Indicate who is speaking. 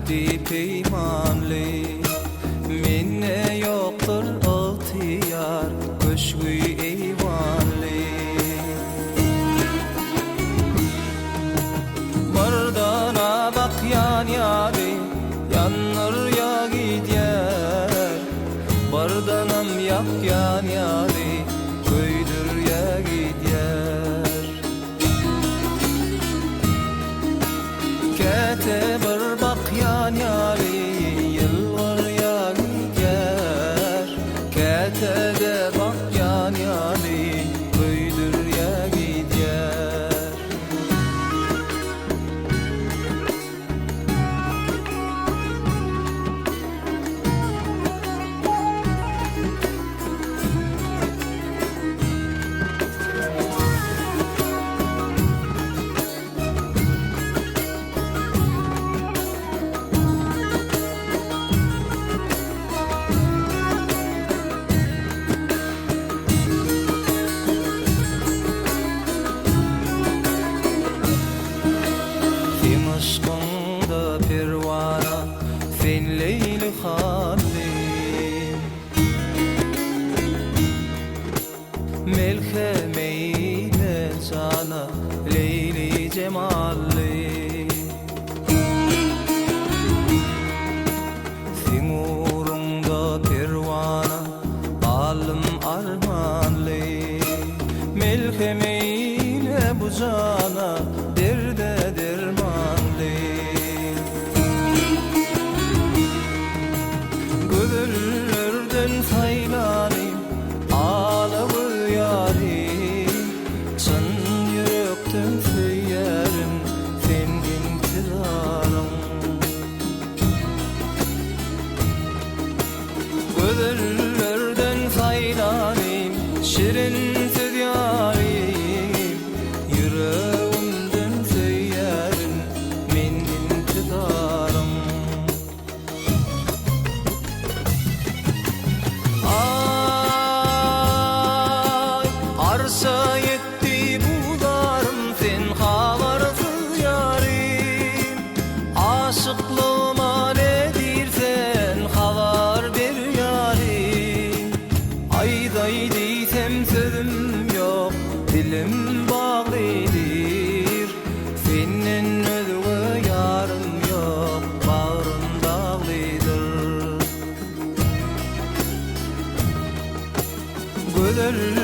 Speaker 1: etti peymanlı. Minne yoktur altiyar köşkü eyvanlı. Bardana bak yan yari, yanır ya gider. Bardanam yak yan yari, köydür ya gider. Kete bir bak yan yari, yıl var ya gider. Kete de bak yan yari, köydür ya gider. Aşkında pervana sen Leyli halim, melhemeyle cana Leyli cemalli. Sen uğrunda pervana alım armanlı, melhemeyle bu cana derde derman. Gönüllerden faylanayım, ağlamı yarim. Can yürekten söylerim, sen intidarım. Gönüllerden faylanayım, şirin söz yarim. Yüreğimden söylerim, men intidarım. Arsa yetti bularım, sen havarsız yarim. Aşıklığıma nedir sen havar bir yarim. Ayday deysem sözüm yok, dilim bağlıdır. Senin özüne yarım yok, bağrım dağlıdır. Güzel